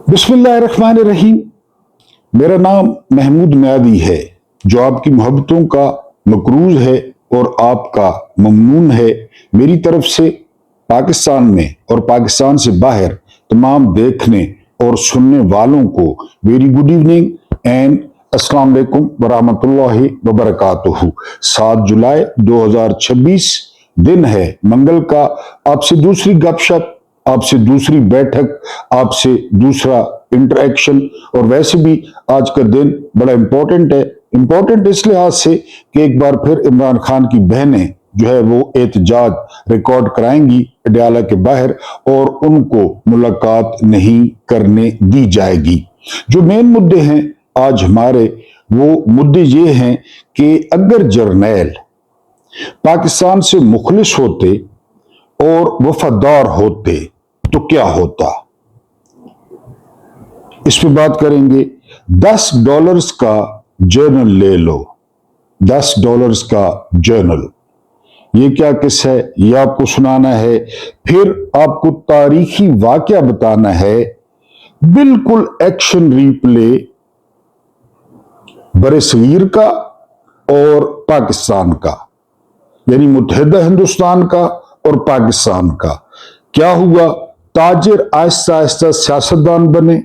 बिस्मिल्लाहिर्रहमानिर्रहीम। मेरा नाम महमूद मियादी है, जो आपकी मोहब्बतों का मकरूज है और आपका ममनून है। मेरी तरफ से पाकिस्तान में और पाकिस्तान से बाहर तमाम देखने और सुनने वालों को वेरी गुड इवनिंग एंड अस्सलाम वालेकुम वरहमतुल्लाहि वबरकातुहू। 7 जुलाई 2026 दिन है मंगल का। आपसे दूसरी गपशप, आपसे दूसरी बैठक, आपसे दूसरा इंटरेक्शन। और वैसे भी आज का दिन बड़ा इंपॉर्टेंट है। इंपॉर्टेंट इस लिहाज से कि एक बार फिर इमरान खान की बहनें जो है वो एहतजाज रिकॉर्ड कराएंगी अडयाला के बाहर और उनको मुलाकात नहीं करने दी जाएगी। जो मेन मुद्दे हैं आज हमारे, वो मुद्दे ये हैं कि अगर जर्नैल पाकिस्तान से मुखलिस होते और वफादार होते तो क्या होता, इस पे बात करेंगे। $10 का जर्नल ले लो, $10 का जर्नल। ये क्या किस्सा है, ये आपको सुनाना है। फिर आपको तारीखी वाकया बताना है, बिल्कुल एक्शन रिप्ले बरसगीर का और पाकिस्तान का, यानी मुत्तहिदा हिंदुस्तान का और पाकिस्तान का। क्या हुआ, ताजिर आहिस्ता आहिस्ता सियासतदान बने,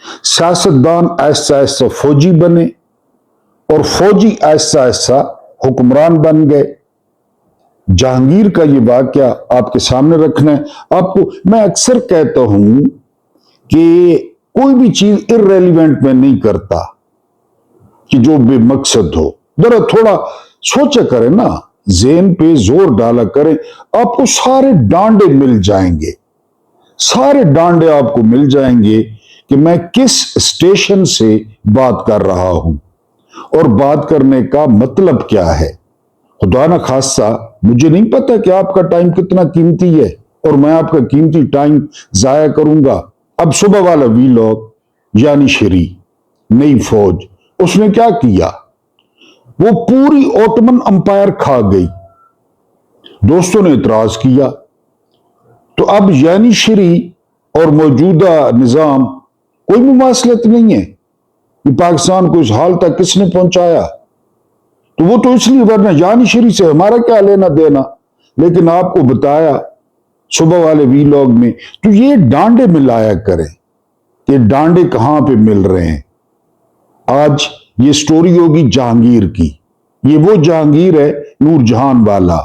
सियासतदान आहिस्ता आहिस्ता फौजी बने और फौजी आहिस्ता आहिस्ता हुक्मरान बन गए। जहांगीर का ये वाकया आपके सामने रखना है आपको। मैं अक्सर कहता हूं कि कोई भी चीज इररेलीवेंट में नहीं करता कि जो बेमकसद हो। जरा थोड़ा सोचा करें ना, ज़हन पे जोर डाला करें, आपको सारे डांडे मिल जाएंगे, सारे डांडे आपको मिल जाएंगे कि मैं किस स्टेशन से बात कर रहा हूं और बात करने का मतलब क्या है। खुदा ना खास्ता, मुझे नहीं पता कि आपका टाइम कितना कीमती है और मैं आपका कीमती टाइम जाया करूंगा। अब सुबह वाला वीलॉग, यानी शरी नई फौज, उसने क्या किया, वो पूरी ओटमन अंपायर खा गई। दोस्तों ने इतराज किया तो अब यानी शरी और मौजूदा निजाम कोई मुमासलत नहीं है कि पाकिस्तान को इस हाल तक किसने पहुंचाया। तो वो तो इसलिए, वरना यानी शरी से हमारा क्या लेना देना। लेकिन आपको बताया सुबह वाले वीलॉग में, तो ये डांडे मिलाया करें कि डांडे कहां पे मिल रहे हैं। आज ये स्टोरी होगी जहांगीर की। ये वो जहांगीर है नूरजहान वाला,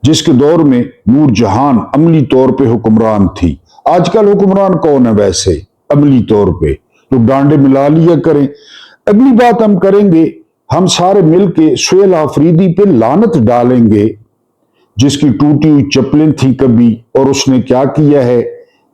जिसके दौर में नूरजहान अमली तौर पे हुक्मरान थी। आजकल हुक्मरान कौन है वैसे अमली तौर पे, तो डांडे मिला लिया करें। अगली बात हम करेंगे, हम सारे मिलके सुहेल आफरीदी पे लानत डालेंगे, जिसकी टूटी हुई चप्पलें थी कभी और उसने क्या किया है,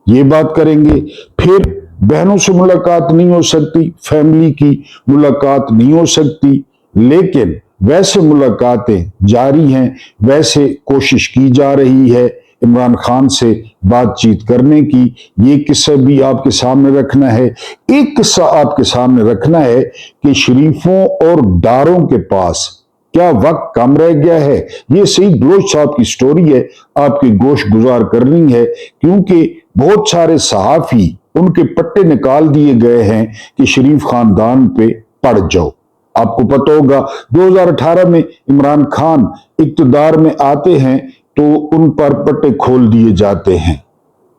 ये बात करेंगे। फिर बहनों से मुलाकात नहीं हो सकती, फैमिली की मुलाकात नहीं हो सकती, लेकिन वैसे मुलाकातें जारी हैं, वैसे कोशिश की जा रही है इमरान खान से बातचीत करने की। ये किस्सा भी आपके सामने रखना है। एक किस्सा आपके सामने रखना है कि शरीफों और डारों के पास क्या वक्त कम रह गया है। ये सईद बलोच साहब की स्टोरी है, आपकी गोश गुजार करनी है, क्योंकि बहुत सारे सहाफी उनके पट्टे निकाल दिए गए हैं कि शरीफ खानदान पे पड़ जाओ। आपको पता होगा 2018 में इमरान खान इक्तदार में आते हैं तो उन पर पट्टे खोल दिए जाते हैं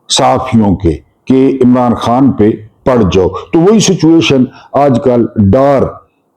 सहाफियों के कि इमरान खान पे पड़ जाओ। तो वही सिचुएशन आजकल डार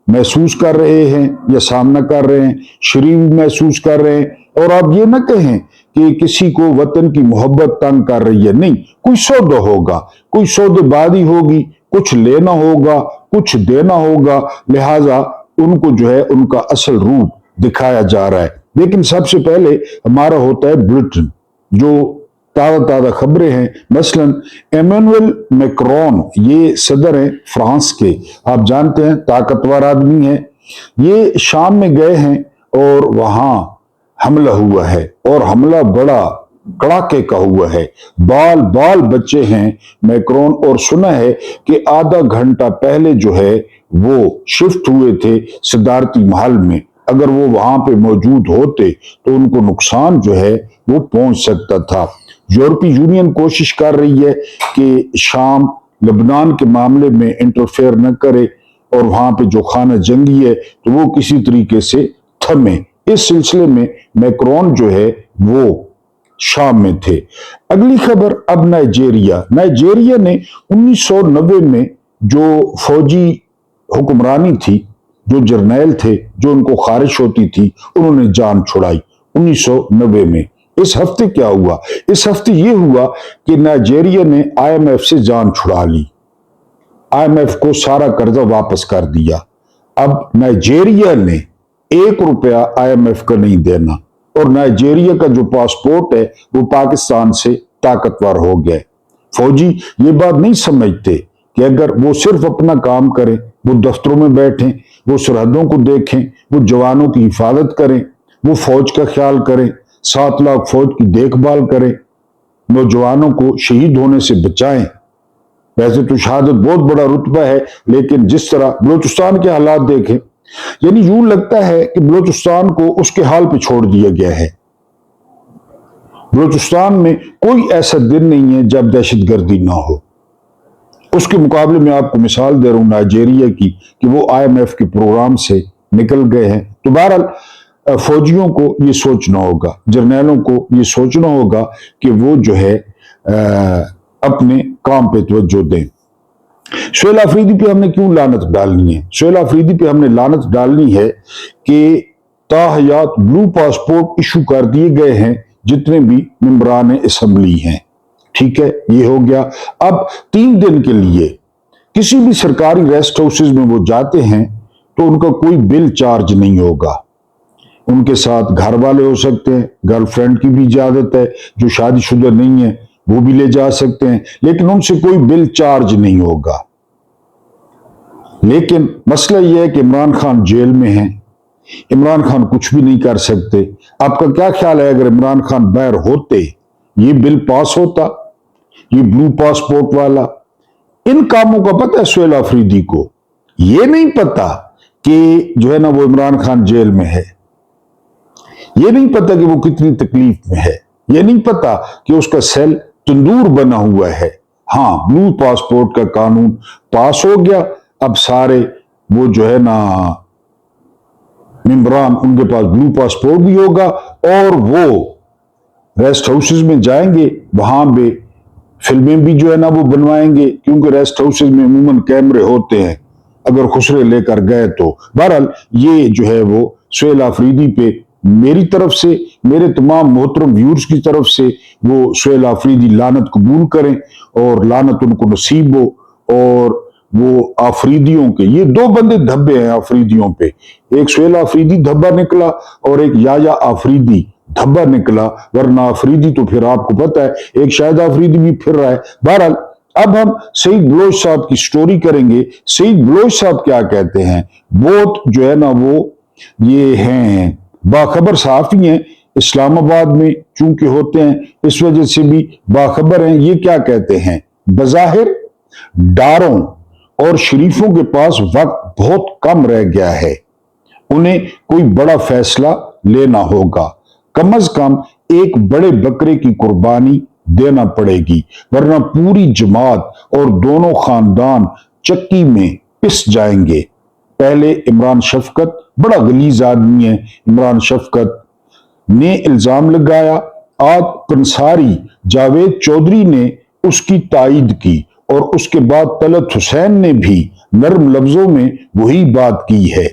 महसूस कर रहे हैं या सामना कर रहे हैं, शरीफ महसूस कर रहे हैं। और आप ये ना कहें कि किसी को वतन की मोहब्बत तंग कर रही है, नहीं, कोई सौदा होगा, कोई सौदेबाजी होगी, कुछ लेना होगा, कुछ देना होगा, लिहाजा उनको जो है उनका असल रूप दिखाया जा रहा है। लेकिन सबसे पहले हमारा होता है बुलेटिन, जो ताज़ा ताज़ा खबरें हैं। मसलन एमेनुअल मैक्रोन, ये सदर हैं फ्रांस के, आप जानते हैं ताकतवर आदमी हैं। ये शाम में गए हैं और वहां हमला हुआ है और हमला बड़ा कड़ाके का हुआ है। बाल बाल बच्चे हैं मैक्रोन, और सुना है कि आधा घंटा पहले जो है वो शिफ्ट हुए थे सिद्धार्थी महल में। अगर वो वहां पे मौजूद होते तो उनको नुकसान जो है वो पहुंच सकता था। यूरोपीय यूनियन कोशिश कर रही है कि शाम लबनान के मामले में इंटरफेयर न करे और वहां पे जो खाना जंगी है तो वो किसी तरीके से थमे। इस सिलसिले में मैक्रोन जो है वो शाम में थे। अगली खबर अब नाइजीरिया ने 1990 में जो फौजी हुक्मरानी थी, जो जर्नैल थे, जो उनको खारिश होती थी, उन्होंने जान छुड़ाई 1990 में। इस हफ्ते क्या हुआ? इस हफ्ते ये हुआ कि नाइजीरिया ने आईएमएफ से जान छुड़ा ली, आईएमएफ को सारा कर्जा वापस कर दिया। अब नाइजीरिया ने 1 रुपया आईएमएफ का नहीं देना, और नाइजीरिया का जो पासपोर्ट है वो पाकिस्तान से ताकतवर हो गया। फौजी ये बात नहीं समझते कि अगर वो सिर्फ अपना काम करें, वो दफ्तरों में बैठें, वो सरहदों को देखें, वो जवानों की हिफाजत करें, वो फौज का ख्याल करें, 7 लाख फौज की देखभाल करें, नौजवानों को शहीद होने से बचाएं। वैसे तो शहादत बहुत बड़ा रुतबा है, लेकिन जिस तरह बलूचिस्तान के हालात देखें, यानी यूं लगता है कि बलूचिस्तान को उसके हाल पे छोड़ दिया गया है। बलूचिस्तान में कोई ऐसा दिन नहीं है जब दहशतगर्दी ना हो। उसके मुकाबले में आपको मिसाल दे रहा हूं नाइजीरिया की कि वो आईएमएफ के प्रोग्राम से निकल गए हैं। तो बहरहाल फौजियों को ये सोचना होगा, जर्नैलों को ये सोचना होगा कि वो जो है अपने काम पे तवज्जो दें। सुहेल आफरीदी पे हमने क्यों लानत डालनी है? सुहेल आफरीदी पे हमने लानत डालनी है कि ताहयात ब्लू पासपोर्ट इशू कर दिए गए हैं जितने भी मेंबरान असेंबली हैं। ठीक है, ये हो गया। अब 3 दिन के लिए किसी भी सरकारी रेस्ट हाउसेज में वो जाते हैं तो उनका कोई बिल चार्ज नहीं होगा। उनके साथ घर वाले हो सकते हैं, गर्लफ्रेंड की भी इजाजत है, जो शादीशुदा नहीं है वो भी ले जा सकते हैं, लेकिन उनसे कोई बिल चार्ज नहीं होगा। लेकिन मसला यह है कि इमरान खान जेल में है, इमरान खान कुछ भी नहीं कर सकते। आपका क्या ख्याल है अगर इमरान खान बाहर होते, ये बिल पास होता, ये ब्लू पासपोर्ट वाला? इन कामों का पता है सुहेल आफरीदी को? ये नहीं पता कि जो है ना वो इमरान खान जेल में है, ये नहीं पता कि वो कितनी तकलीफ में है, ये नहीं पता कि उसका सेल तंदूर बना हुआ है। हाँ, ब्लू पासपोर्ट का कानून पास हो गया, अब सारे वो जो है ना मेंबरान, उनके पास ब्लू पासपोर्ट भी होगा और वो रेस्ट हाउसेज में जाएंगे, वहां पे फिल्में भी जो है ना वो बनवाएंगे, क्योंकि रेस्ट हाउसेज में अमूमन कैमरे होते हैं अगर खुसरे लेकर गए तो। बहरहाल ये जो है वो सुहेल आफरीदी पे मेरी तरफ से, मेरे तमाम मोहतरम व्यूअर्स की तरफ से वो सुहेल आफरीदी लानत कबूल करें और लानत उनको नसीब हो। और वो आफरीदियों के ये 2 बंदे धब्बे हैं आफरीदियों पे, एक सुहेल आफरीदी धब्बा निकला और एक याया आफरीदी धब्बा निकला, वरना आफरीदी तो फिर आपको पता है एक शाहिद आफरीदी भी फिर रहा है। बहरहाल अब हम सईद बलोच साहब की स्टोरी करेंगे। सईद बलोच साहब क्या कहते हैं? बहुत जो है ना वो ये हैं बाखबर सहाफी हैं, इस्लामाबाद में चूंकि होते हैं इस वजह से भी बाखबर हैं। ये क्या कहते हैं? बज़ाहिर डारों और शरीफों के पास वक्त बहुत कम रह गया है, उन्हें कोई बड़ा फैसला लेना होगा, कम अज कम एक बड़े बकरे की कुर्बानी देना पड़ेगी, वरना पूरी जमात और दोनों खानदान चक्की में पिस जाएंगे। पहले इमरान शफकत, बड़ा गलीज आदमी है इमरान शफकत, ने इल्जाम लगाया, आज पंसारी जावेद चौधरी ने उसकी तायीद की और उसके बाद तलत हुसैन ने भी नरम लफ्जों में वही बात की है।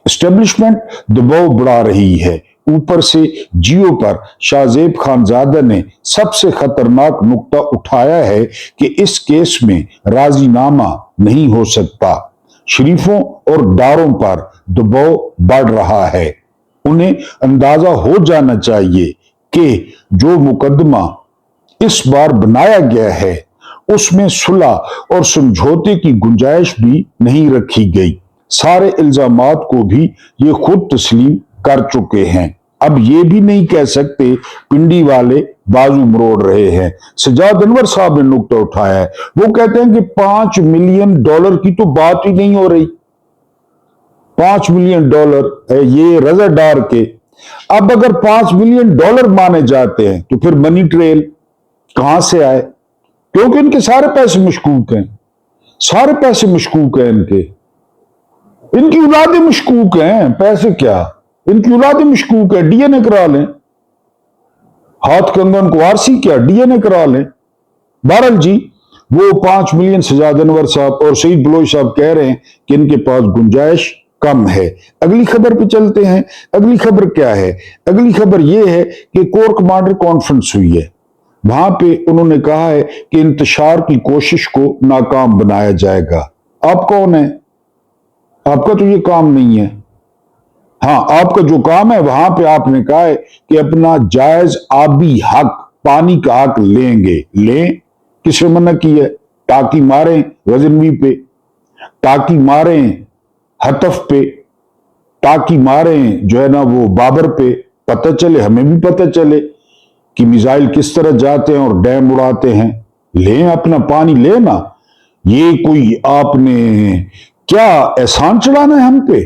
एस्टेब्लिशमेंट दबाव बढ़ा रही है, ऊपर से जियो पर शाहजेब खानजादा ने सबसे खतरनाक नुक्ता उठाया है कि इस केस में राजीनामा नहीं हो सकता। शरीफों और डारों पर दबाव बढ़ रहा है, उन्हें अंदाजा हो जाना चाहिए कि जो मुकदमा इस बार बनाया गया है उसमें सुलह और समझौते की गुंजाइश भी नहीं रखी गई। सारे इल्जामात को भी ये खुद तस्लीम कर चुके हैं। अब ये भी नहीं कह सकते पिंडी वाले बाजू मरोड़ रहे हैं। सजाद अनवर साहब ने नुक्ता उठाया है, वो कहते हैं कि $5 मिलियन की तो बात ही नहीं हो रही। $5 मिलियन ये रजा डार के। अब अगर $5 मिलियन माने जाते हैं तो फिर मनी ट्रेल कहां से आए? क्योंकि इनके सारे पैसे मशकूक हैं, सारे पैसे मशकूक हैं इनकी औलादें मशकूक हैं। पैसे क्या, इनकी औलादें मशकूक है। डीएनए करा लें, हाथ कंगन को आरसी क्या, डीएनए करा लें। बहरहाल जी, वो 5 मिलियन से ज्यादा अनवर साहब और सईद बलोच साहब कह रहे हैं कि इनके पास गुंजाइश कम है। अगली खबर पे चलते हैं। अगली खबर क्या है? अगली खबर यह है कि कोर कमांडर कॉन्फ्रेंस हुई है। वहां पे उन्होंने कहा है कि इंतशार की कोशिश को नाकाम बनाया जाएगा। आप कौन है? आपका तो ये काम नहीं है। हाँ, आपका जो काम है वहां पे आपने कहा है कि अपना जायज आबी हक, पानी का हक लें। किसने मना की है? टाकी मारें गजनवी पे, टाकी मारें हतफ पे, टाकी मारें जो है ना वो बाबर पे, पता चले, हमें भी पता चले कि मिसाइल किस तरह जाते हैं और डैम उड़ाते हैं। लें अपना पानी, लेना। ये कोई आपने क्या एहसान चढ़ाना है हम पे?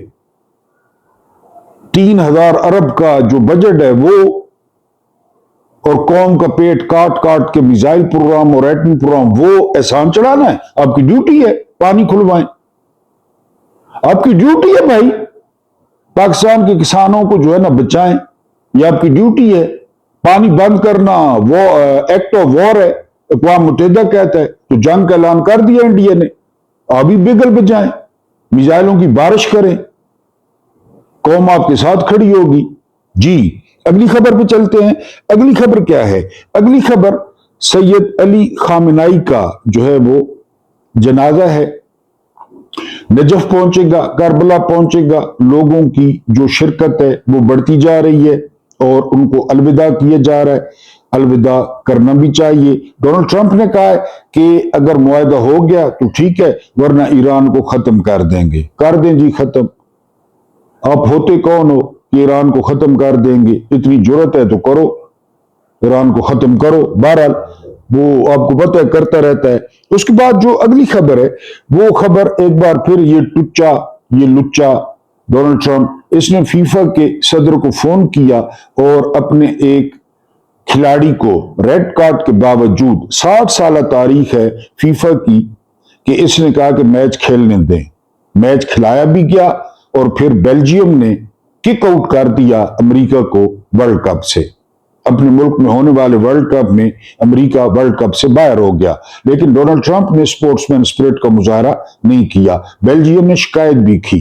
3,000 अरब का जो बजट है वो, और कौम का पेट काट काट के मिसाइल प्रोग्राम और एटमी प्रोग्राम, वो एहसान चढ़ाना है? आपकी ड्यूटी है पानी खुलवाएं, आपकी ड्यूटी है भाई। पाकिस्तान के किसानों को जो है ना बचाएं, ये आपकी ड्यूटी है। पानी बंद करना वो एक्ट ऑफ वॉर है, अक़वाम मुत्तहिदा कहता है। तो जंग का ऐलान कर दिया इंडिया ने, अभी बिगल बजाएं, मिसाइलों की बारिश करें, कौम आपके साथ खड़ी होगी जी। अगली खबर पे चलते हैं। अगली खबर क्या है? अगली खबर सैयद अली खामेनेई का जो है वो जनाजा है, नजफ पहुंचेगा, करबला पहुंचेगा। लोगों की जो शिरकत है वो बढ़ती जा रही है और उनको अलविदा किया जा रहा है। अलविदा करना भी चाहिए। डोनाल्ड ट्रंप ने कहा है कि अगर मुआहदा हो गया तो ठीक है, वरना ईरान को खत्म कर देंगे। कर दें जी खत्म। आप होते कौन हो कि ईरान को खत्म कर देंगे? इतनी जरूरत है तो करो, ईरान को खत्म करो। बहरहाल वो आपको पता है करता रहता है। उसके बाद जो अगली खबर है वो खबर एक बार फिर ये लुच्चा डोनाल्ड ट्रंप, इसने फीफा के सदर को फोन किया और अपने एक खिलाड़ी को रेड कार्ड के बावजूद, 60 साल तारीख है फीफा की, कि इसने कहा कि मैच खेलने दें। मैच खिलाया भी गया और फिर बेल्जियम ने किक आउट कर दिया अमेरिका को वर्ल्ड कप से। अपने मुल्क में होने वाले वर्ल्ड कप में अमेरिका वर्ल्ड कप से बाहर हो गया। लेकिन डोनाल्ड ट्रंप ने स्पोर्ट्समैन स्पिरिट का मुजाहरा नहीं किया। बेल्जियम ने शिकायत भी की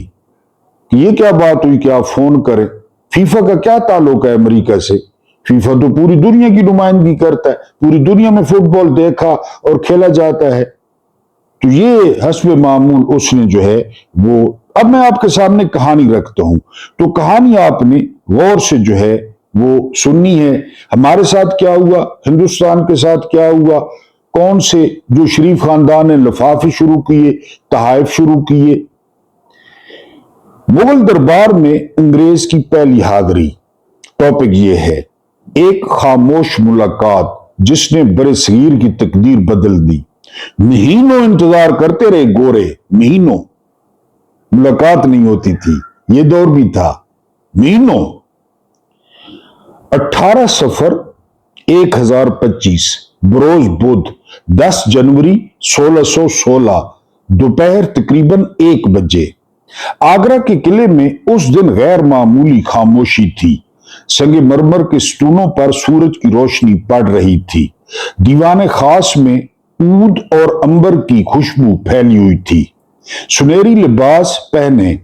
कि ये क्या बात हुई कि आप फोन करें। फीफा का क्या ताल्लुक है अमेरिका से? फीफा तो पूरी दुनिया की नुमाइंदगी करता है, पूरी दुनिया में फुटबॉल देखा और खेला जाता है। तो ये हस्बे मामूल उसने जो है वो, अब मैं आपके सामने कहानी रखता हूं, तो कहानी आपने गौर से जो है वो सुननी है। हमारे साथ क्या हुआ, हिंदुस्तान के साथ क्या हुआ, कौन से जो शरीफ खानदान ने लिफाफे शुरू किए, तहाइफ शुरू किए। मुगल दरबार में अंग्रेज की पहली हाजिरी। टॉपिक ये है, एक खामोश मुलाकात जिसने बड़े सगीर की तकदीर बदल दी। महीनों इंतजार करते रहे गोरे, महीनों मुलाकात नहीं होती थी। ये दौर भी था, महीनों। 18 सफर 1025 बरोज बुध 10 जनवरी 1616 दोपहर तकरीबन 1 बजे आगरा के किले में उस दिन गैर मामूली खामोशी थी। संगे मरमर के स्टूलों पर सूरज की रोशनी पड़ रही थी। दीवाने खास में ऊद और अंबर की खुशबू फैली हुई थी। सुनहरी लिबास पहने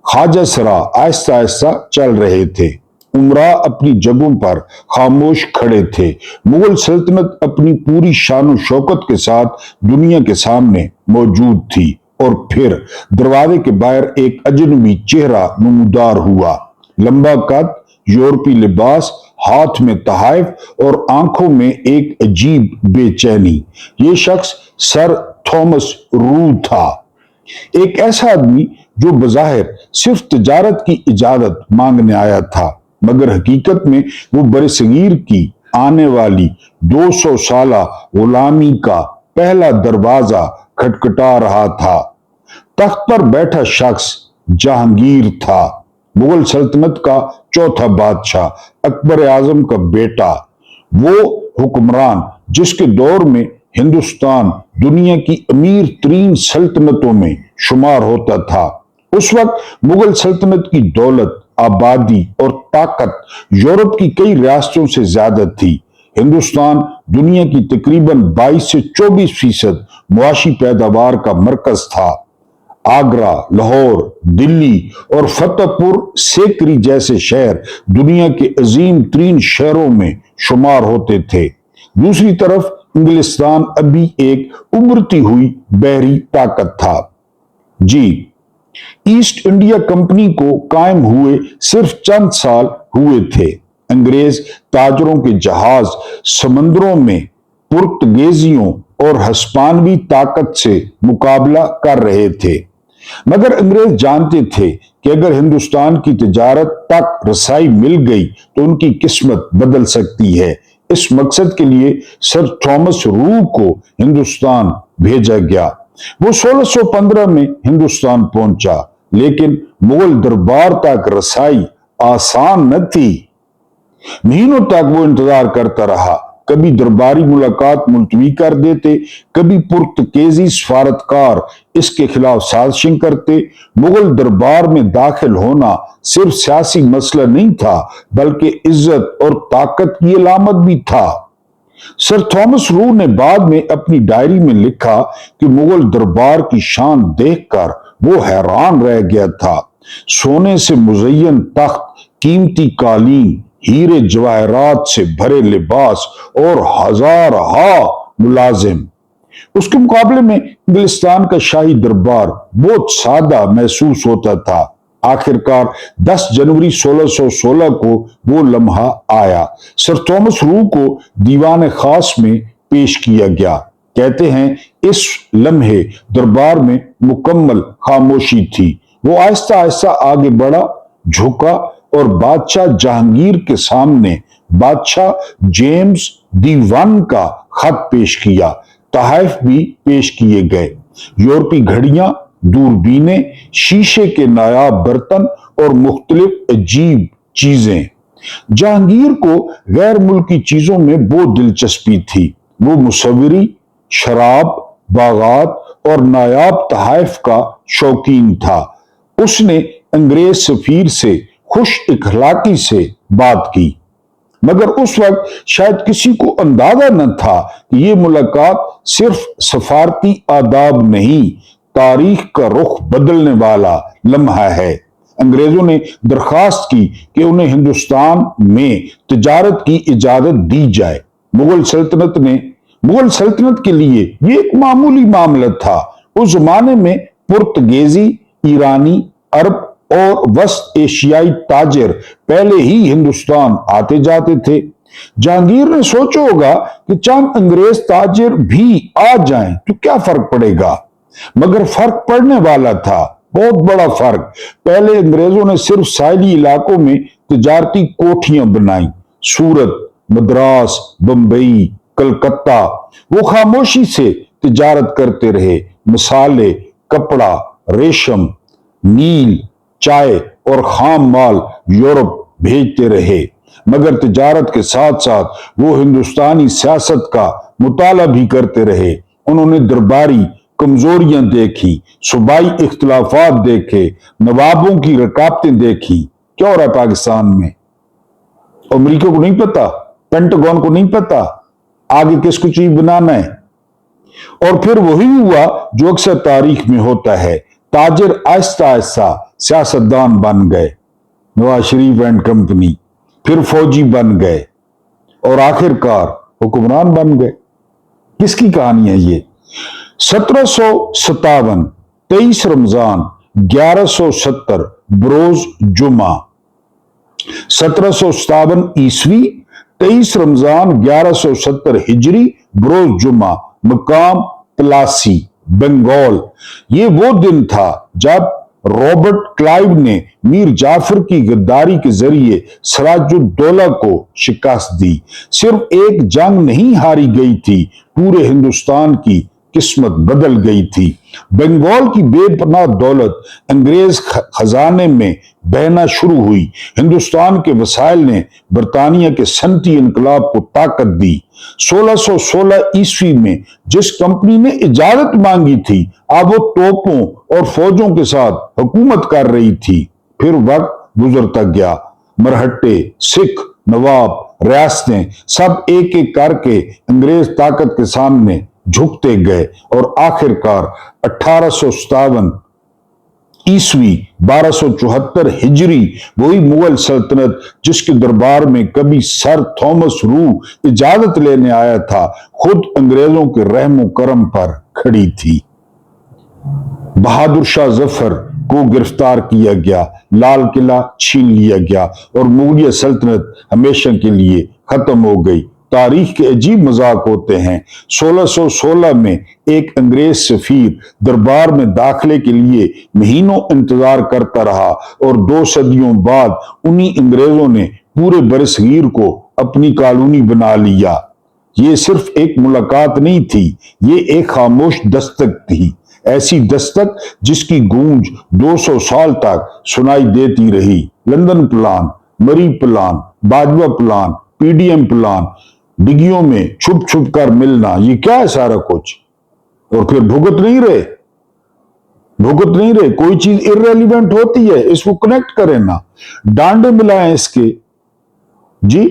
ख्वाजा सरा आहिस्ता आहिस्ता चल रहे थे। उमरा अपनी जगहों पर खामोश खड़े थे। मुगल सल्तनत अपनी पूरी शान शौकत के साथ दुनिया के सामने मौजूद थी। और फिर दरवाजे के बाहर एक अजनबी चेहरा नमूदार हुआ। लंबा कद, यूरोपी लिबास, हाथ में तहाइफ और आंखों में एक अजीब बेचैनी। ये शख्स सर थॉमस रू था, एक ऐसा आदमी जो बज़ाहिर सिर्फ तिजारत की इजाजत मांगने आया था, मगर हकीकत में वो बरसगीर की आने वाली 200 साला गुलामी का पहला दरवाजा खटखटा रहा था। तख्त पर बैठा शख्स जहांगीर था, मुगल सल्तनत का चौथा बादशाह, अकबर आजम का बेटा। वो हुक्मरान जिसके दौर में हिंदुस्तान दुनिया की अमीर तरीन सल्तनतों में शुमार होता था। उस वक्त मुगल सल्तनत की दौलत, आबादी और ताकत यूरोप की कई रियासतों से ज्यादा थी। हिंदुस्तान दुनिया की तकरीबन 22 से 24% मुआशी पैदावार का मरकज था। आगरा, लाहौर, दिल्ली और फतेहपुर सीकरी जैसे शहर दुनिया के अजीम तरीन शहरों में शुमार होते थे। दूसरी तरफ इंग्लिस्तान अभी एक उभरती हुई बहरी ताकत था। जी, ईस्ट इंडिया कंपनी को कायम हुए सिर्फ चंद साल हुए थे। अंग्रेज ताजरों के जहाज समंदरों में पुर्तगेजियों और हस्पानवी ताकत से मुकाबला कर रहे थे, मगर अंग्रेज जानते थे कि अगर हिंदुस्तान की तिजारत तक रसाई मिल गई तो उनकी किस्मत बदल सकती है। इस मकसद के लिए सर थॉमस रू को हिंदुस्तान भेजा गया। वो 1615 में हिंदुस्तान पहुंचा, लेकिन मुगल दरबार तक रसाई आसान न थी। महीनों तक वो इंतजार करता रहा। कभी दरबारी मुलाकात मुलतवी कर देते, कभी पुर्तगेजी सफारतकार इसके खिलाफ साजिशें करते। मुगल दरबार में दाखिल होना सिर्फ सियासी मसला नहीं था, बल्कि इज्जत और ताकत की अलामत भी था। सर थॉमस रू ने बाद में अपनी डायरी में लिखा कि मुगल दरबार की शान देखकर वो हैरान रह गया था। सोने से मुज़य्यन तख्त, कीमती कालीन, हीरे जवाहरात से भरे लिबास और हजार मुलाजिम। उसके मुकाबले में इंग्लिस्तान का शाही दरबार बहुत सादा महसूस होता था। आखिरकार 10 जनवरी 1616 को वो लम्हा आया। सर थॉमस रू को दीवान खास में पेश किया गया। कहते हैं इस लम्हे दरबार में मुकम्मल खामोशी थी। वो आहिस्ता आहिस्ता आगे बढ़ा, झुका और बादशाह जहांगीर के सामने बादशाह जेम्स दी 1 का खत पेश किया। तहफ भी पेश किए गए। यूरोपी घड़ियां, दूरबीनें, शीशे के नायाब बर्तन और मुख्तलिफ अजीब चीजें। जहांगीर को गैर मुल्की चीजों में बहुत दिलचस्पी थी। वो मुसव्विरी, शराब, बागात और नायाब तहफ का शौकीन था। उसने अंग्रेज सफीर से खुश इखलाकी से बात की, मगर उस वक्त शायद किसी को अंदाजा न था कि यह मुलाकात सिर्फ सफारती आदाब नहीं, तारीख का रुख बदलने वाला लम्हा है। अंग्रेजों ने दरखास्त की कि उन्हें हिंदुस्तान में तिजारत की इजाजत दी जाए। मुगल सल्तनत के लिए यह एक मामूली मामला था। उस जमाने में पुर्तगेजी, ईरानी, अरब और वस्त एशियाई ताजिर पहले ही हिंदुस्तान आते जाते थे। जहांगीर ने सोचा होगा कि चंद अंग्रेज ताजिर भी आ जाएं तो क्या फर्क पड़ेगा, मगर फर्क पड़ने वाला था, बहुत बड़ा फर्क। पहले अंग्रेजों ने सिर्फ साहिली इलाकों में तिजारती कोठियां बनाई, सूरत, मद्रास, बंबई, कलकत्ता। वो खामोशी से तिजारत करते रहे। मसाले, कपड़ा, रेशम, नील, चाय और खाम माल यूरोप भेजते रहे, मगर तिजारत के साथ साथ वो हिंदुस्तानी सियासत का मुताला भी करते रहे। उन्होंने दरबारी कमजोरियां देखी, सूबाई इख्तिलाफात देखे, नवाबों की रकावटें देखी। क्या हो रहा है पाकिस्तान में? अमेरिका को नहीं पता, पेंटागन को नहीं पता आगे किसको चीज बनाना है। और फिर वही हुआ जो अक्सर तारीख में होता है। ताजिर आहिस्ता आहिस्ता सियासतदान बन गए, नवाज शरीफ एंड कंपनी, फिर फौजी बन गए और आखिरकार हुक्मरान बन गए। किसकी कहानी है ये? 1757 23 रमजान 1170 बरोज जुमा। 1757 ईस्वी 23 रमजान 1170 हिजरी बरोज जुमा, मकाम प्लासी, बंगाल। ये वो दिन था जब रॉबर्ट क्लाइव ने मीर जाफर की गद्दारी के जरिए सिराजुद्दौला को शिकस्त दी। सिर्फ एक जंग नहीं हारी गई थी, पूरे हिंदुस्तान की किस्मत बदल गई थी। बंगाल की बेपनाह दौलत अंग्रेज खजाने में बहना शुरू हुई। हिंदुस्तान के वसाइल ने बरतानिया के सनती इनकलाब को ताकत दी। 1616 ईस्वी में जिस कंपनी ने इजाजत मांगी थी, अब वो तोपों और फौजों के साथ हुकूमत कर रही थी। फिर वक्त गुजरता गया, मरहट्टे, सिख, नवाब, रियासतें सब एक एक करके अंग्रेज ताकत के सामने झुकते गए और आखिरकार 1857 ईस्वी 1274 हिजरी वही मुगल सल्तनत जिसके दरबार में कभी सर थॉमस रू इजाजत लेने आया था, खुद अंग्रेजों के रहमो करम पर खड़ी थी। बहादुर शाह जफर को गिरफ्तार किया गया, लाल किला छीन लिया गया और मुगलिया सल्तनत हमेशा के लिए खत्म हो गई। तारीख के अजीब मजाक होते हैं। 1616 में एक अंग्रेज सफीर दरबार में दाखिले के लिए महीनों इंतजार करता रहा और 2 सदियों बाद उन्हीं अंग्रेजों ने पूरे बरसगीर को अपनी कॉलोनी बना लिया। ये सिर्फ एक मुलाकात नहीं थी, ये एक खामोश दस्तक थी, ऐसी दस्तक जिसकी गूंज 200 साल तक सुनाई देती रही। London plan, Murree plan, Bajwa plan, PDM plan, डिग्गियों में छुप छुप कर मिलना, ये क्या है सारा कुछ? और फिर भुगत नहीं रहे। कोई चीज इररेलीवेंट होती है, इसको कनेक्ट करें ना, डांडे मिलाएं इसके। जी,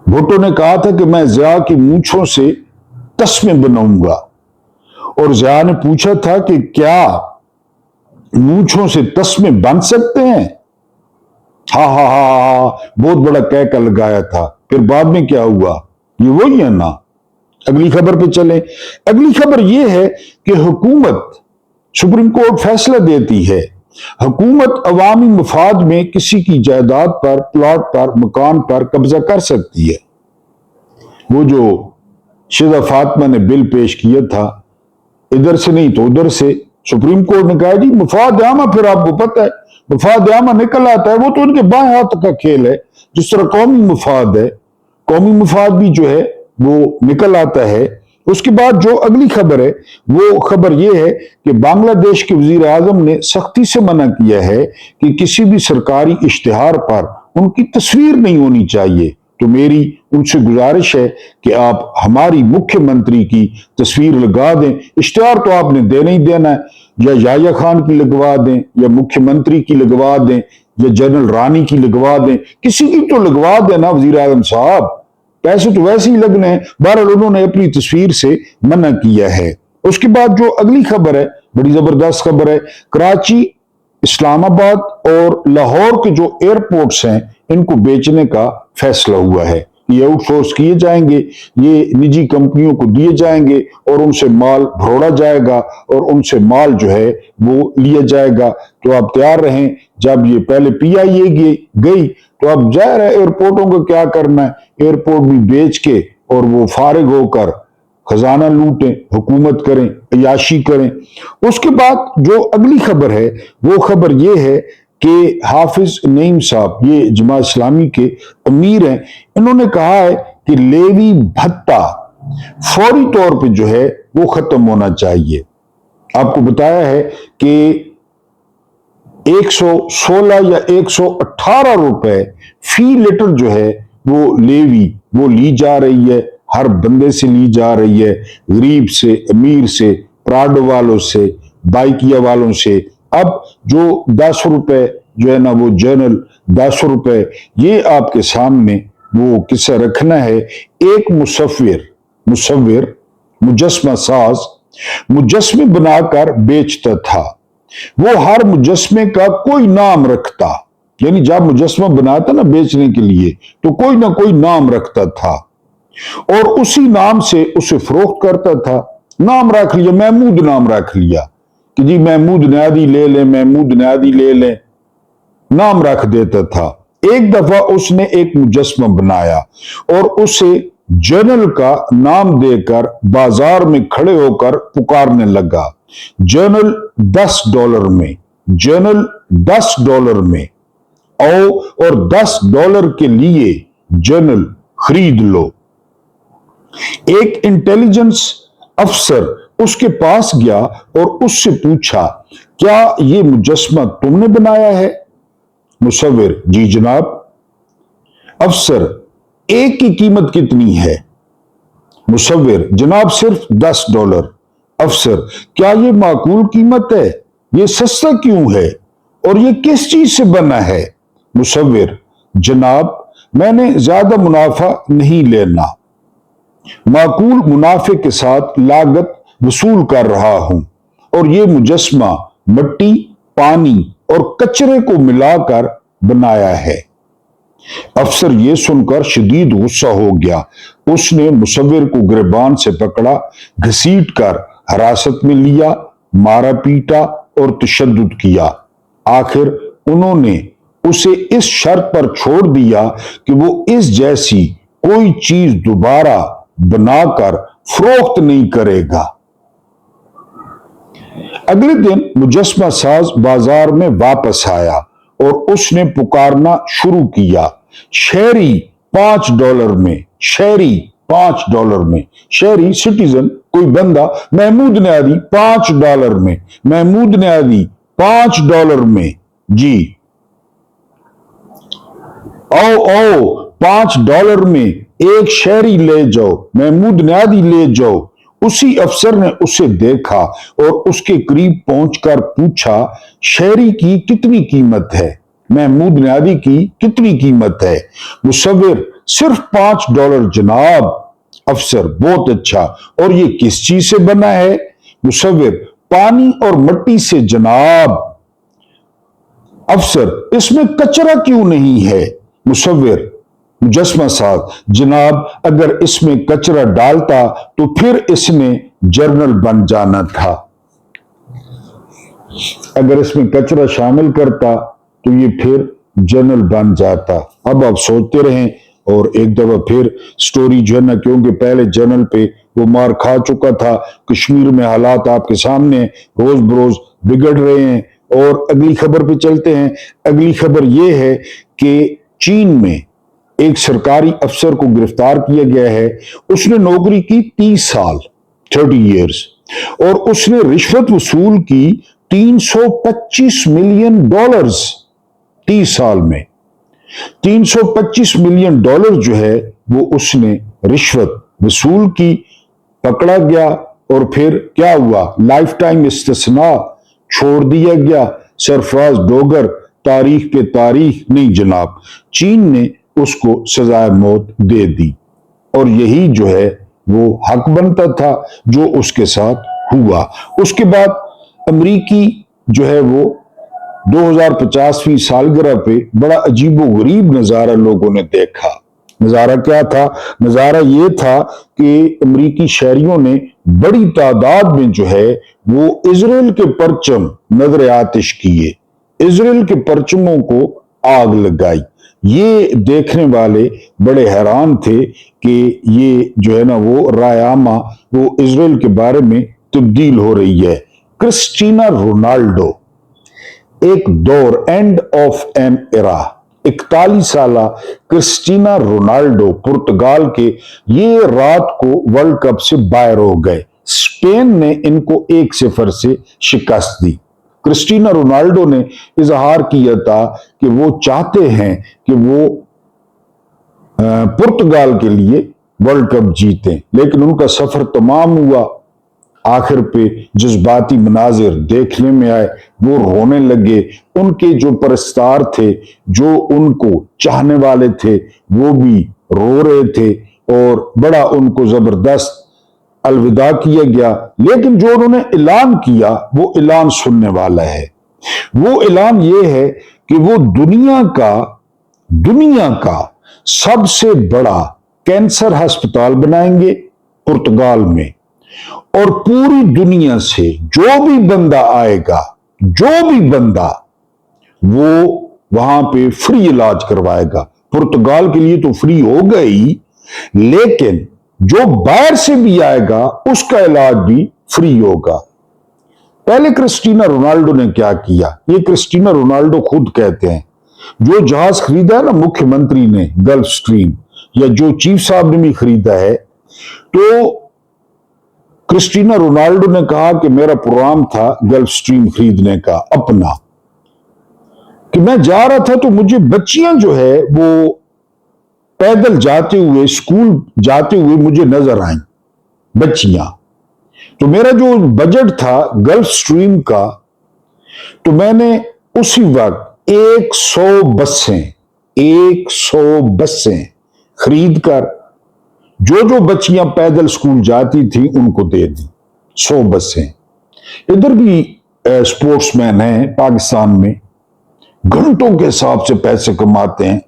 भुट्टो ने कहा था कि मैं ज़िया की मूंछों से तस्मे बनाऊंगा, और ज़िया ने पूछा था कि क्या मूंछों से तस्मे बन सकते हैं? हा, बहुत बड़ा कहका लगाया था। फिर बाद में क्या हुआ? ये वही है ना। अगली खबर पे चले। अगली खबर यह है कि हुकूमत, सुप्रीम कोर्ट फैसला देती है, हुकूमत अवामी मफाद में किसी की जायदाद पर, प्लॉट पर, मकान पर कब्जा कर सकती है। वो जो शिदा फातिमा ने बिल पेश किया था, इधर से नहीं तो उधर से, सुप्रीम कोर्ट ने कहा जी मफाद आमा, फिर आपको पता है मफाद आमा निकल आता है, वो तो उनके बाएं हाथ का खेल है। जिस तरह कौमी मफाद है, कौमी मफाद भी जो है वो निकल आता है। उसके बाद जो अगली खबर है वो खबर यह है कि बांग्लादेश के वजीर आजम ने सख्ती से मना किया है कि किसी भी सरकारी इश्तिहार पर उनकी तस्वीर नहीं होनी चाहिए। तो मेरी उनसे गुजारिश है कि आप हमारी मुख्यमंत्री की तस्वीर लगा दें। इश्तिहार तो आपने देना ही देना है, या याया खान की लगवा दें, या मुख्यमंत्री की लगवा दें, या जनरल रानी की लगवा दें, किसी की तो लगवा देना वजीर आजम साहब, पैसे तो वैसे ही लगने हैं। बहरहाल उन्होंने अपनी तस्वीर से मना किया है। उसके बाद जो अगली खबर है बड़ी जबरदस्त खबर है। कराची, इस्लामाबाद और लाहौर के जो एयरपोर्ट्स हैं इनको बेचने का फैसला हुआ है। ये आउटसोर्स किए जाएंगे, ये निजी कंपनियों को दिए जाएंगे और उनसे माल भरोड़ा जाएगा और उनसे माल जो है वो लिया जाएगा। तो आप तैयार रहें, जब ये पहले पीआईए गई तो अब जाहिर है एयरपोर्टों को क्या करना है, एयरपोर्ट भी बेच के और वो फारिग होकर खजाना लूटें, हुकूमत करें, अयाशी करें। उसके बाद जो अगली खबर है वो खबर ये है कि हाफिज नईम साहब, ये जमात इस्लामी के अमीर हैं, इन्होंने कहा है कि लेवी भत्ता फौरी तौर पे जो है वो खत्म होना चाहिए। आपको बताया है कि 116 या 118 रुपए फी लीटर जो है वो लेवी वो ली जा रही है, हर बंदे से ली जा रही है, गरीब से, अमीर से, प्राडो वालों से, बाइकिया वालों से। अब जो 10 रुपए जो है ना वो जनरल 10 रुपए, ये आपके सामने वो किस्सा रखना है। एक मुसव्विर मुजस्मा साज मुजस्मे बनाकर बेचता था। वो हर मुजस्मे का कोई नाम रखता, यानी जब मुजस्मा बनाता ना बेचने के लिए तो कोई ना कोई नाम रखता था और उसी नाम से उसे फरोख्त करता था। नाम रख लिया, महमूद नाम रख लिया कि जी महमूद न्यादी ले लें, महमूद न्यादी ले लें, नाम रख देता था। एक दफा उसने एक मुजस्मा बनाया और उसे जनरल का नाम देकर बाजार में खड़े होकर पुकारने लगा, जनरल $10 में, जनरल $10 में आओ और $10 के लिए जनरल खरीद लो। एक इंटेलिजेंस افسر اس کے پاس گیا اور اس سے پوچھا کیا یہ مجسمہ تم نے بنایا ہے؟ مصور جی جناب۔ افسر ایک کی قیمت کتنی ہے؟ مصور جناب صرف $10۔ افسر کیا یہ معقول قیمت ہے؟ یہ سستا کیوں ہے اور یہ کس چیز سے بنا ہے؟ مصور جناب میں نے زیادہ منافع نہیں لینا، معقول منافع کے ساتھ لاگت وصول کر رہا ہوں اور یہ مجسمہ مٹی، پانی اور کچرے کو ملا کر بنایا ہے۔ افسر یہ سن کر شدید غصہ ہو گیا۔ اس نے مصور کو گریبان سے پکڑا، گھسیٹ کر حراست میں لیا، مارا پیٹا اور تشدد کیا۔ آخر انہوں نے اسے اس شرط پر چھوڑ دیا کہ وہ اس جیسی کوئی چیز دوبارہ بنا کر فروخت نہیں کرے گا۔ اگلے دن مجسمہ ساز بازار میں واپس آیا اور اس نے پکارنا شروع کیا، شہری $5 میں، شہری $5 میں، شہری سٹیزن کوئی بندہ، محمود نیادی $5 میں، محمود نیادی $5 میں، جی آؤ آؤ $5 میں ایک شہری لے جاؤ، محمود نیادی لے جاؤ۔ اسی افسر نے اسے دیکھا اور اس کے قریب پہنچ کر پوچھا شہری کی کتنی قیمت ہے؟ محمود نیادی کی کتنی قیمت ہے؟ مصور صرف $5 جناب۔ افسر بہت اچھا، اور یہ کس چیز سے بنا ہے؟ مصور پانی اور مٹی سے جناب۔ افسر اس میں کچرا کیوں نہیں ہے؟ مصور مجسمہ ساز جناب اگر اس میں کچرا ڈالتا تو پھر اس نے جرنل بن جانا تھا، اگر اس میں کچرا شامل کرتا تو یہ پھر جرنل بن جاتا۔ اب آپ سوچتے رہیں اور ایک دفعہ پھر سٹوری جو ہے نا، کیونکہ پہلے جرنل پہ وہ مار کھا چکا تھا، کشمیر میں حالات آپ کے سامنے روز بروز بگڑ رہے ہیں۔ اور اگلی خبر پہ چلتے ہیں۔ اگلی خبر یہ ہے کہ چین میں ایک سرکاری افسر کو گرفتار کیا گیا ہے۔ اس نے نوکری کی 30 سال 30 ایئرز اور اس نے رشوت وصول کی $325 ملین 30 سال میں۔ $325 ملین جو ہے وہ اس نے رشوت وصول کی، پکڑا گیا اور پھر کیا ہوا؟ لائف ٹائم استثناء چھوڑ دیا گیا۔ سرفراز ڈوگر تاریخ پہ تاریخ نہیں جناب، چین نے اس کو سزائے موت دے دی اور یہی جو ہے وہ حق بنتا تھا جو اس کے ساتھ ہوا۔ اس کے بعد امریکی جو ہے وہ 2050ویں سالگرہ پہ بڑا عجیب و غریب نظارہ لوگوں نے دیکھا۔ نظارہ کیا تھا؟ نظارہ یہ تھا کہ امریکی شہریوں نے بڑی تعداد میں جو ہے وہ اسرائیل کے پرچم نظر آتش کیے، اسرائیل کے پرچموں کو آگ لگائی۔ یہ دیکھنے والے بڑے حیران تھے کہ یہ جو ہے نا وہ رائے عامہ وہ اسرائیل کے بارے میں تبدیل ہو رہی ہے۔ کرسٹینا رونالڈو، ایک دور، اینڈ آف این ایرا، 41 سالہ کرسٹینا رونالڈو پرتگال کے یہ رات کو ورلڈ کپ سے باہر ہو گئے۔ اسپین نے ان کو 1-0 سے شکست دی۔ کرسٹینا رونالڈو نے اظہار کیا تھا کہ وہ چاہتے ہیں کہ وہ پرتگال کے لیے ورلڈ کپ جیتیں، لیکن ان کا سفر تمام ہوا۔ آخر پہ جذباتی مناظر دیکھنے میں آئے، وہ رونے لگے۔ ان کے جو پرستار تھے، جو ان کو چاہنے والے تھے، وہ بھی رو رہے تھے اور بڑا ان کو زبردست الوداع کیا گیا۔ لیکن جو انہوں نے اعلان کیا وہ اعلان سننے والا ہے۔ وہ اعلان یہ ہے کہ وہ دنیا کا سب سے بڑا کینسر ہسپتال بنائیں گے پرتگال میں، اور پوری دنیا سے جو بھی بندہ آئے گا، جو بھی بندہ، وہ وہاں پہ فری علاج کروائے گا۔ پرتگال کے لیے تو فری ہو گئی، لیکن جو باہر سے بھی آئے گا اس کا علاج بھی فری ہوگا۔ پہلے کرسٹینا رونالڈو نے کیا کیا؟ یہ کرسٹینا رونالڈو خود کہتے ہیں، جو جہاز خریدا ہے نا مکھیہ منتری نے گلف سٹریم، یا جو چیف صاحب نے بھی خریدا ہے، تو क्रिस्टीना रोनाल्डो ने कहा कि मेरा प्रोग्राम था गल्फ स्ट्रीम खरीदने का अपना, कि मैं जा रहा था तो मुझे बच्चियां जो है वो पैदल जाते हुए स्कूल जाते हुए मुझे नजर आई बच्चियां। तो मेरा जो बजट था गल्फ स्ट्रीम का, तो मैंने उसी वक्त 100 बसें खरीद कर जो जो बच्चियां पैदल स्कूल जाती थी उनको दे दी। 100 बसें। इधर भी स्पोर्ट्समैन हैं पाकिस्तान में, घंटों के हिसाब से पैसे कमाते हैं।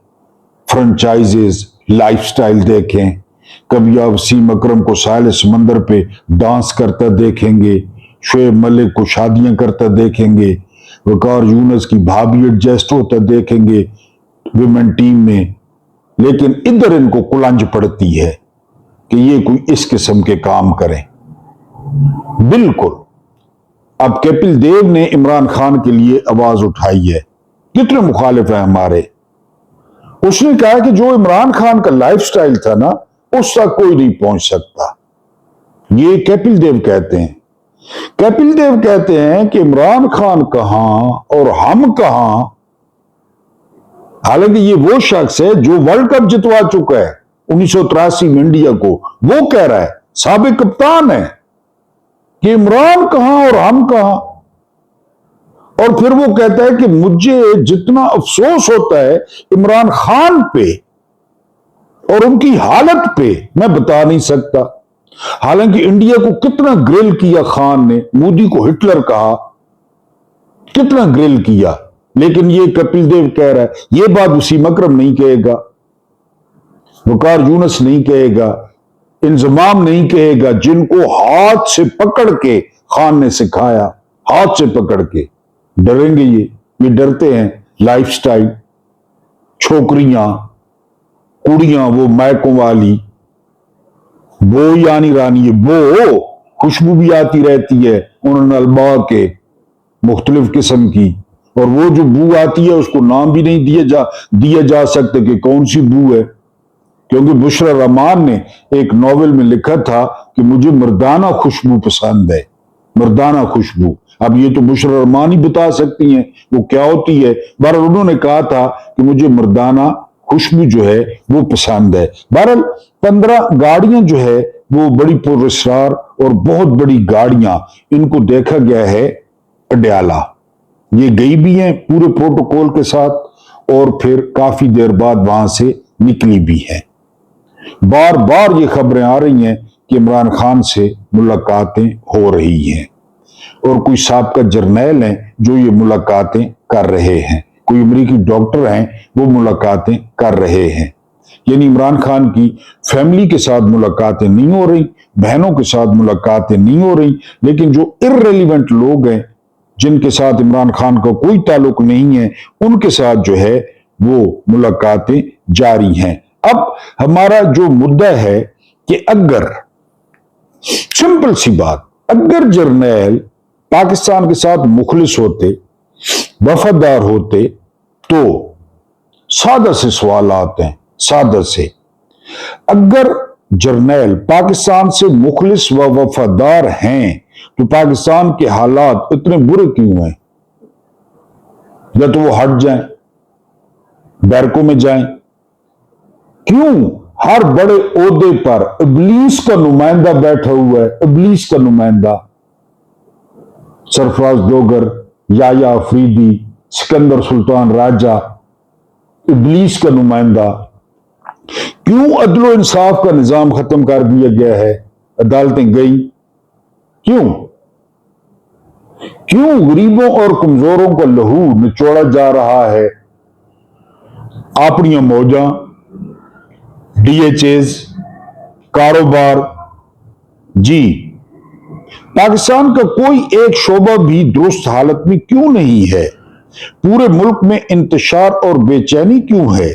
फ्रेंचाइजेस, लाइफस्टाइल देखें, कभी आप वसीम अकरम को साहिल समंदर पे डांस करता देखेंगे, शोएब मलिक को शादियां करता देखेंगे, वकार यूनुस की भाभी एडजस्ट होता देखेंगे विमेन टीम में। लेकिन इधर इनको कुलंज पड़ती है कि ये कोई इस किस्म के काम करें। बिल्कुल। अब कपिल देव ने इमरान खान के लिए आवाज उठाई है, कितने मुखालिफ हैं हमारे। उसने कहा कि जो इमरान खान का लाइफस्टाइल था ना, उस तक कोई नहीं पहुंच सकता। ये कपिल देव कहते हैं। कपिल देव कहते हैं कि इमरान खान कहां और हम कहां। हालांकि ये वो शख्स है जो वर्ल्ड कप जितवा चुका है 1983 में इंडिया को। वो कह रहा है, साबिक कप्तान है, कि इमरान कहां और हम कहां। और फिर वो कहता है कि मुझे जितना अफसोस होता है इमरान खान पे और उनकी हालत पे, मैं बता नहीं सकता। हालांकि इंडिया को कितना ग्रिल किया खान ने, मोदी को हिटलर कहा, कितना ग्रिल किया। लेकिन ये कपिल देव कह रहा है, ये बात वसीम अकरम नहीं कहेगा, वकार यूनुस नहीं कहेगा, इंजमाम नहीं कहेगा, जिनको हाथ से पकड़ के खान ने सिखाया, हाथ से पकड़ के। डरेंगे ये डरते हैं। लाइफस्टाइल, छोकरियां, कुड़ियां वो मैकों वाली, वो यानी रानी है, वो खुशबू भी आती रहती है उन्होंने अलबा के मुख्तलिफ किस्म की। और वो जो बू आती है उसको नाम भी नहीं दिया जा सकता कि कौन सी बू है, क्योंकि बुशरा रहमान ने एक नॉवेल में लिखा था कि मुझे मर्दाना खुशबू पसंद है, मर्दाना खुशबू। अब ये तो बुशरा रहमान ही बता सकती हैं वो क्या होती है। बहरहाल उन्होंने कहा था कि मुझे मर्दाना खुशबू जो है वो पसंद है। बहरहाल 15 गाड़ियां जो है वो बड़ी पुरस्कार और बहुत बड़ी गाड़ियां, इनको देखा गया है अडयाला। ये गई भी हैं पूरे प्रोटोकॉल के साथ और फिर काफी देर बाद वहां से निकली भी है। बार बार ये खबरें आ रही हैं कि इमरान खान से मुलाकातें हो रही हैं और कोई साबका जर्नैल हैं जो ये मुलाकातें कर रहे हैं, कोई अमेरिकी डॉक्टर हैं वो मुलाकातें कर रहे हैं। यानी इमरान खान की फैमिली के साथ मुलाकातें नहीं हो रही, बहनों के साथ मुलाकातें नहीं हो रही, लेकिन जो इररेलीवेंट लोग हैं जिनके साथ इमरान खान का कोई ताल्लुक नहीं है, उनके साथ जो है वो मुलाकातें जारी हैं। अब हमारा जो मुद्दा है कि अगर, सिंपल सी बात, अगर जर्नैल पाकिस्तान के साथ मुखलिस होते, वफादार होते, तो सादा से सवाल आते हैं, सादा से, अगर जर्नैल पाकिस्तान से मुखलिस व वफादार हैं तो पाकिस्तान के हालात इतने बुरे क्यों हैं? या तो वो हट जाएं, बैरकों में जाएं। क्यों हर बड़े ओहदे पर इब्लीस का नुमाइंदा बैठा हुआ है, इब्लीस का नुमाइंदा, सरफराज डोगर, याया अफरीदी, सिकंदर सुल्तान राजा, इब्लीस का नुमाइंदा। क्यों अदलो इंसाफ का निजाम खत्म कर दिया गया है, अदालतें गई, क्यों गरीबों और कमजोरों का लहू निचोड़ा जा रहा है? अपनी मौजा, डीएचएस, कारोबार, जी पाकिस्तान का कोई एक शोबा भी दुरुस्त हालत में क्यों नहीं है? पूरे मुल्क में इंतशार और बेचैनी क्यों है?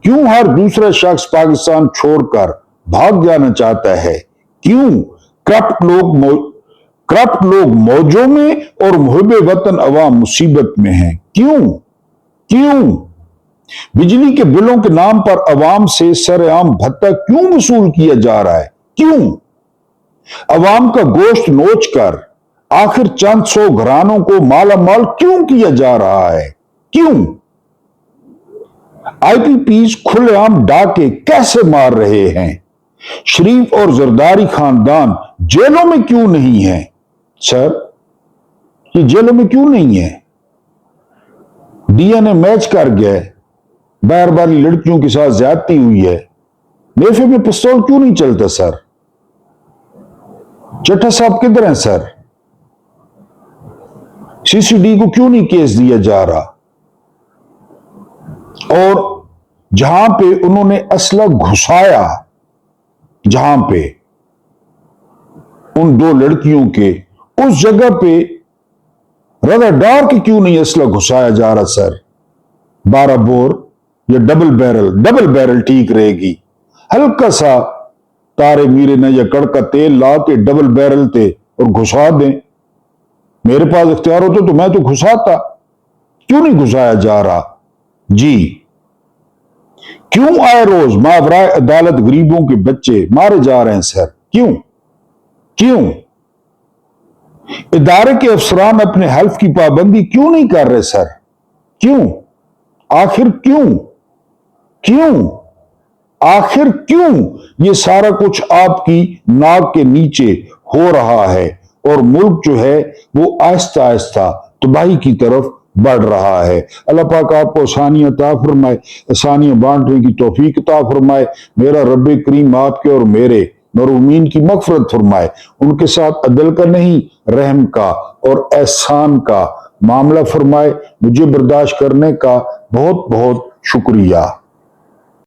क्यों हर दूसरा शख्स पाकिस्तान छोड़कर भाग जाना चाहता है? क्यों करप्ट लोग मौजों में और मुहिब वतन अवाम मुसीबत में हैं? क्यों बिजली के बिलों के नाम पर अवाम से सरेआम भत्ता क्यों वसूल किया जा रहा है? क्यों अवाम का गोश्त नोच कर आखिर चंद सौ घरानों को माला माल क्यों किया जा रहा है? क्यों? आईपीपीज खुलेआम डाके कैसे मार रहे हैं? शरीफ और जरदारी खानदान जेलों में क्यों नहीं है? सर, ये जेलों में क्यों नहीं है? डीएनए मैच कर गए, बार बार लड़कियों के साथ ज्यादती हुई है, नेफे में पिस्तौल क्यों नहीं चलता? सर, चट्टा साहब किधर हैं? सर, सीसीडी को क्यों नहीं केस दिया जा रहा? और जहां पे उन्होंने असला घुसाया, जहां पे उन दो लड़कियों के, उस जगह पे रदा डार के क्यों नहीं असला घुसाया जा रहा? सर, 12 बोर या डबल बैरल ठीक रहेगी। हल्का सा तारे मीरे ने या कड़का तेल ला के डबल बैरल थे और घुसा दें। मेरे पास इख्तियार होता तो मैं तो घुसाता, क्यों नहीं घुसाया जा रहा? जी, क्यों आए रोज मावराए अदालत गरीबों के बच्चे मारे जा रहे हैं? सर, क्यों? क्यों? इदारे के अफसरान अपने हेल्थ की पाबंदी क्यों नहीं कर रहे? सर, क्यों? आखिर क्यों? क्यों? आखिर क्यों ये सारा कुछ आपकी नाक के नीचे हो रहा है और मुल्क जो है वो आहिस्ता आहिस्ता तबाही की तरफ बढ़ रहा है? अल्लाह पाक आपको आसानियां अता फरमाए, आसानियां बांटने की तौफीक अता फरमाए। मेरा रब करीम आपके और मेरे मरूमीन की मगफरत फरमाए। उनके साथ अदल का नहीं, रहम का और एहसान का मामला फरमाए। मुझे बर्दाश्त करने का बहुत बहुत शुक्रिया।